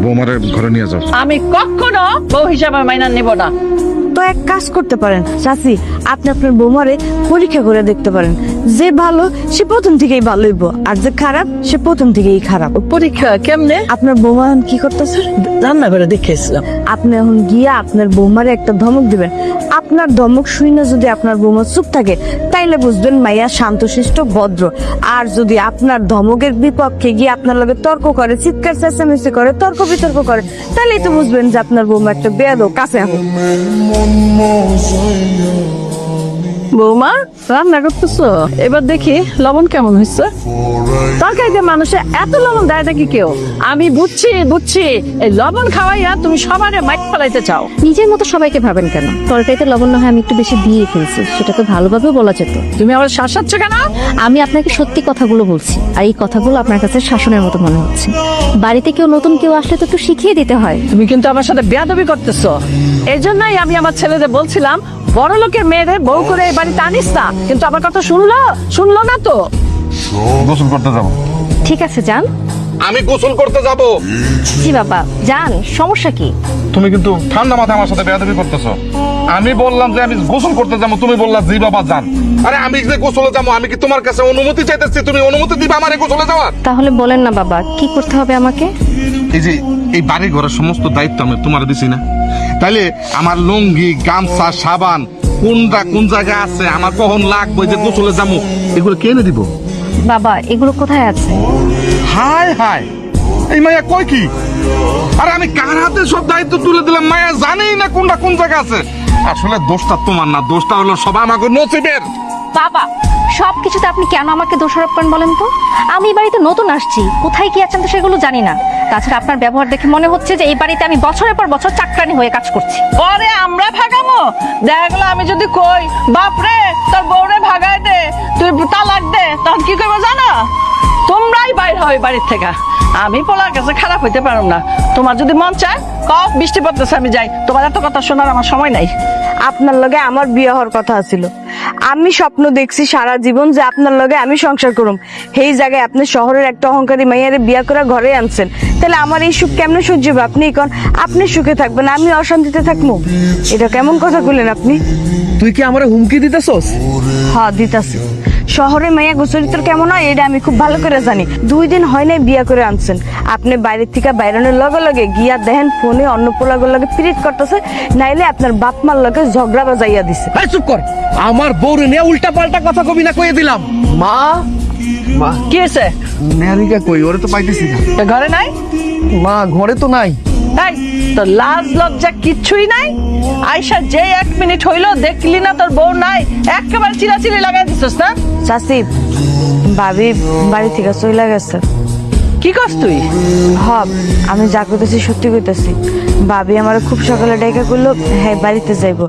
বৌমারে ঘরে নিয়ে যাও। আমি কখনো বউ হিসাবে মাইনা নেব না। তো এক কাজ করতে পারেন চাচি, আপনি আপনার বৌমারে পরীক্ষা করে দেখতে পারেন। যে ভালো সে প্রথম থেকেই ভালো হইব, আর যে খারাপ সে প্রথম থেকেই খারাপ। পরীক্ষা কেমনে? আপনার বৌমা এখন কি করতেছে? রান্না করে দেখেছিলাম। আপনি এখন গিয়া আপনার বৌমারে একটা ধমক দিবেন। আপনার ধমক শুনে যদি আপনার বৌমা চুপ থাকে তাইলে বুঝবেন মাইয়া শান্তশিষ্ট ভদ্র। আর যদি আপনার ধমকের বিপক্ষে গিয়ে আপনার লগে তর্ক করে, চিৎকার চেঁচামেচি করে, তর্ক বিতর্ক করে, তাহলেই তো বুঝবেন যে আপনার বৌমা একটা বেয়াদব কাছে এখন। বৌমা রান্না করতেছো? এবার দেখি লবণ কেমন হয়েছে। তরকারিতে মানুষে এত লবণ দেয় নাকি কেউ? আমি বুঝছি এই লবণ খাওয়াইয়া তুমি সবারে মাইক ফেলাইতে চাও। নিজের মতো সবাইকে ভাবেন কেন? তরকারিতে লবণ না হয় আমি একটু বেশি দিয়ে ফেলছি, সেটা তো ভালোভাবে বলা যেত। তুমি আবার শাসাচ্ছ কেন? আমি আপনাকে সত্যি কথাগুলো বলছি, আর এই কথাগুলো আপনার কাছে শাসনের মতো মনে হচ্ছে। বাড়িতে নতুন কেউ আসলে তো একটু শিখিয়ে দিতে হয়। তুমি কিন্তু আমার সাথে বেয়াদবি করতেছো। এই জন্যই আমি আমার ছেলেদের বলছিলাম বড় লোকের মেয়েদের বউ করে এই বাড়িতে আনিস না, কিন্তু আমার কথা শুনলো না তো। গোসল করতে যাবো। ঠিক আছে যান। আমি গোসল করতে যাব। জি বাবা যান, সমস্যা কি? তুমি কিন্তু ঠান্ডা মাথায় আমার সাথে বেয়াদবি করতেছো। আমি বললাম যে আমি গোসল করতে যাবো, তুমি বললা জি বাবা যান। আরে আমি যে গোসলে যাবো, আমি কি তোমার কাছে অনুমতি চাইতেছি? তুমি অনুমতি দিবা আমারে গোসলে যাওয়ার? তাহলে বলেন না বাবা, কি করতে হবে আমাকে? এই যে এই বাড়ি ঘরের সমস্ত দায়িত্ব আমি তোমার দিছি না, তাইলে আমার লুঙ্গি, গামছা, সাবান কোনটা কোন জায়গায় আছে, আমার কখন লাগবে, যে গোসলে যাবো, এগুলো কে এনে দিব? বাবা এগুলো কোথায় আছে? হায় হায়, এই মায়া কই কি? আরে আমি কার হাতে সব দায়িত্ব তুলে দিলাম? মায়া জানেই না কোনটা কোন জায়গা আছে। আসলে দোষটা তোমার না, দোষটা হলো সবাই আমাকে নসিবের। বাবা সবকিছুতে আপনি কেন আমাকে দোষারোপ করেন বলেন তো? আমি এই বাড়িতে নতুন আসছি, কোথায় কি আছেন তো সেগুলো জানি না। তাছাড়া আপনার ব্যবহার দেখে মনে হচ্ছে যে এই বাড়িতে আমি বছরের পর বছর চাকরানি হয়ে কাজ করছি। ওরে আমরা ভাগামো? দেখা গেল আমি যদি কই বাপরে তোর বউরে ভাগায় দে, তুই তালাক দে, তখন কি করবো জানো? তোমরাই বাইর হয় বাড়ির থেকে। আমি পোলার কাছে খারাপ হইতে পারো না। তোমার যদি মন চায় কফ বৃষ্টি পড়তেছে আমি যাই, তোমার এত কথা শোনার আমার সময় নাই। আপনার লগে আমার বিয়ে হওয়ার কথা ছিল। আমি স্বপ্ন দেখছি সারা জীবন যে আপনার লগে আমি সংসার করুম। সেই জায়গায় আপনি শহরের একটা অহংকারী মাইয়ারে বিয়ে করে ঘরে আনছেন। তাহলে আমার এই সুখ কেমনে সহ্য হবে? আপনি কোন আপনি সুখে থাকবেন, আমি অশান্তিতে থাকবো? এটা কেমন কথা বললেন আপনি? তুই কি আমারে হুমকি দিতেছস? হ্যাঁ দিতাছি। শহরে মাইয়া গোচরিত্র কেমন হয় এটা আমি খুব ভালো করে জানি। 2 দিন হয় নাই বিয়া করে আনছেন, আপনি বাইরের থেকে বাইরানোর লগে লগে গিয়া দেখেন ফোনে অন্য পোলাগুর লগে পিরিত করতেছে, নাইলে আপনার বাপ মার লগে ঝগড়া বাজাইয়া দিছে। এই চুপ কর, আমার বউরে নিয়ে উল্টা পাল্টা কথা কবি না, কইয়ে দিলাম। মা মা কি হয়েছে? নেহারিকা কই? ওরে তো পাইতেছি না। তো ঘরে নাই? মা ঘরে তো নাই। তাই তো লাজ লজ্জা কিচ্ছুই নাই? আয়সা যে 1 মিনিট হইলো দেখলি না তোর বউ নাই, একেবারে চিলাচিলি লাগাই দিছিস না? চাচি, ভাবি বাড়ি থেকে চলে গেছে। কি করছ তুই? হ্যাঁ আমি যা কইতেছি সত্যি কইতেছি। ভাবি আমার খুব সকালে ডাইকা করলো হ্যাঁ বাড়িতে যাইবো।